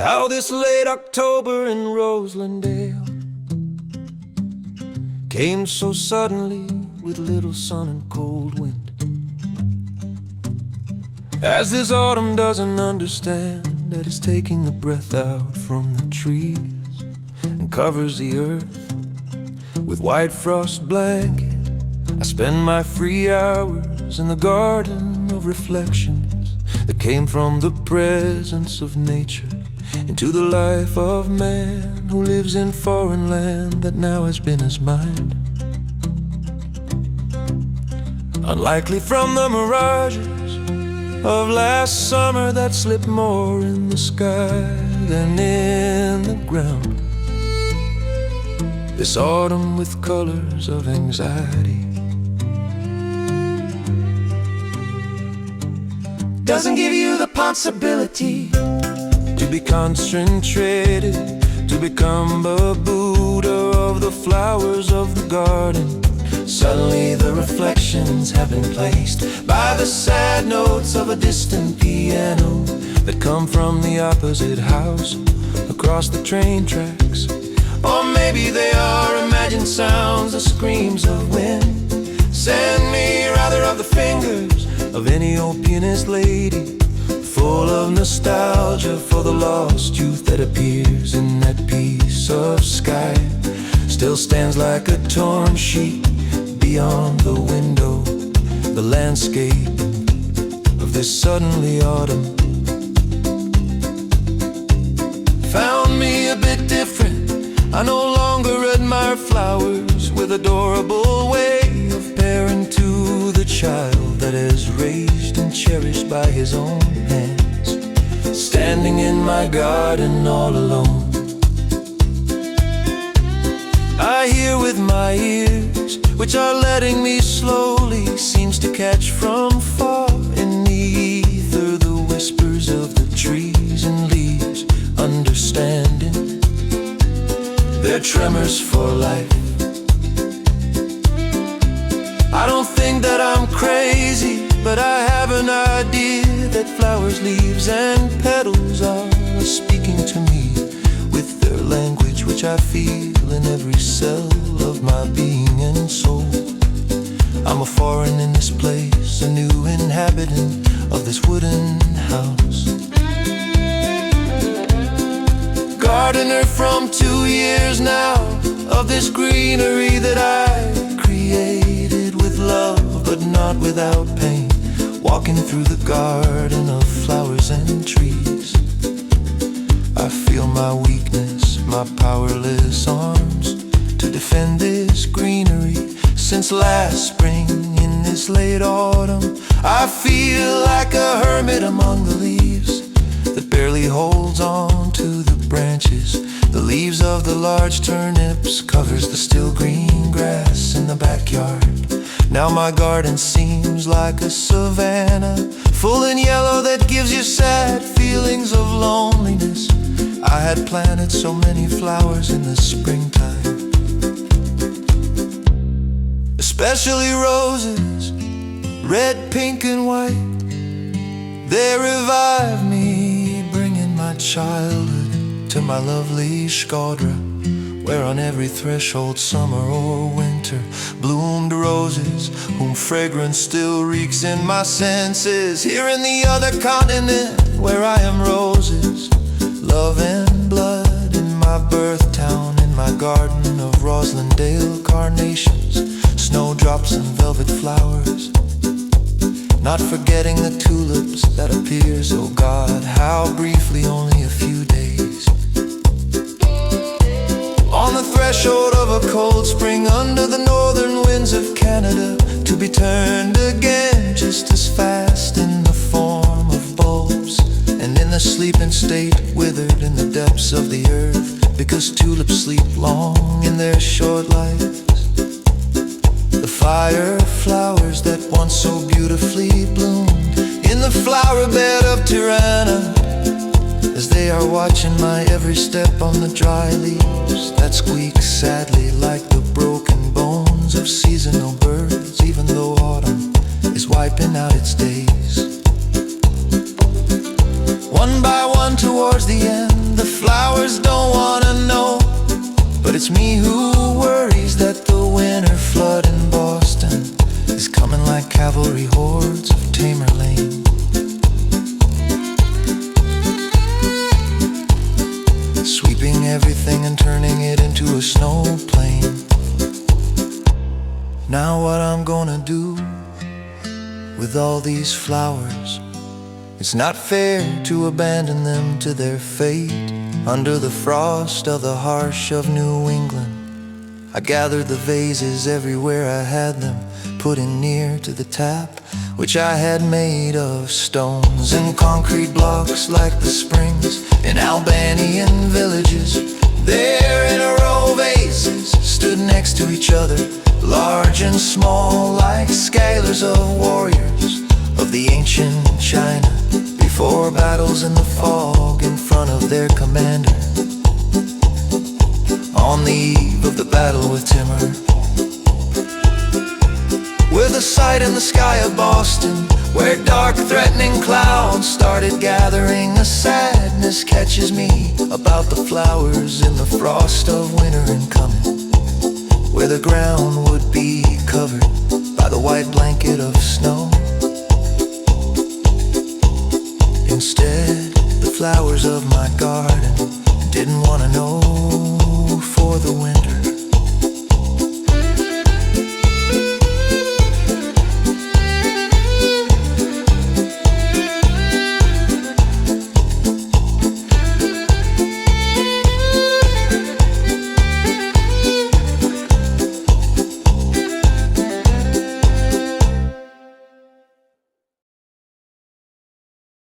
How this late October in ROSLINDALE came so suddenly with little sun and cold wind. As this autumn doesn't understand that it's taking the breath out from the trees and covers the earth with white frost blanket. I spend my free hours in the garden of reflections that came from the presence of nature into the life of man who lives in foreign land that now has been his mind. Unlikely from the mirages of last summer that slipped more in the sky than in the ground, this autumn with colors of anxiety doesn't give you the possibility to be concentrated, to become a Buddha of the flowers of the garden. Suddenly the reflections have been placed by the sad notes of a distant piano that come from the opposite house across the train tracks. Or maybe they are imagined sounds, the screams of wind. Send me rather of the fingers of any old pianist lady, full of nostalgia for the lost youth that appears in that piece of sky. Still stands like a torn sheet beyond the window, the landscape of this suddenly autumn found me a bit different. I no longer admire flowers with adorable way of parent to the child that is raised and cherished by his own hands, standing in my garden all alone. I hear with my ears, which are letting me slowly, seems to catch from far in the ether the whispers of the trees and leaves, understanding their tremors for life. I don't think that I'm crazy, but I have an idea that flowers, leaves and petals are speaking to me with their language, which I feel in every cell of my being and soul. I'm a foreign in this place, a new inhabitant of this wooden house. Gardener from 2 years now of this greenery that I created with love but not without pain, walking through the garden of flowers and trees. I feel my weakness, my powerless arms to defend this greenery. Since last spring in this late autumn, I feel like a hermit among the leaves that barely holds on to the branches. The leaves of the large turnips covers the still green grass in the backyard. Now my garden seems like a savanna, full in yellow that gives you sad feelings of loneliness. I had planted so many flowers in the springtime, especially roses, red, pink and white. They revive me, bringing my childhood to my lovely Shkodra, where on every threshold, summer or winter, bloomed roses whom fragrance still reeks in my senses. Here in the other continent where I am roses, love and blood in my birth town, in my garden of ROSLINDALE carnations, snowdrops and velvet flowers, not forgetting the tulips that appears, oh God, how briefly, only a few days. On the threshold of a cold spring, under the northern winds of Canada, to be turned again just as fast in the form of bulbs, and in the sleeping state withered in the depths of the earth, because tulips sleep long in their short lives. The fire flowers that once so beautifully bloomed in the flower bed of Tirana, as they are watching my every step on the dry leaves that squeak sadly like the broken bones of seasonal birds, even though autumn is wiping out its days. One by one towards the end, everything and turning it into a snow plane. Now what I'm gonna do with all these flowers? It's not fair to abandon them to their fate. Under the frost of the harsh of New England, I gathered the vases everywhere I had them, putting near to the tap, which I had made of stones and concrete blocks like the springs in Albanian villages. There in a row of vases stood next to each other, large and small, like scalars of warriors of the ancient China, before battles in the fog in front of their commander. On the eve of the battle with Timur, with a sight in the sky of Boston, where dark threatening clouds started gathering, a sadness catches me about the flowers in the frost of winter incoming, where the ground would be covered by the white blanket of snow. Instead, the flowers of my garden didn't want to know for the winter.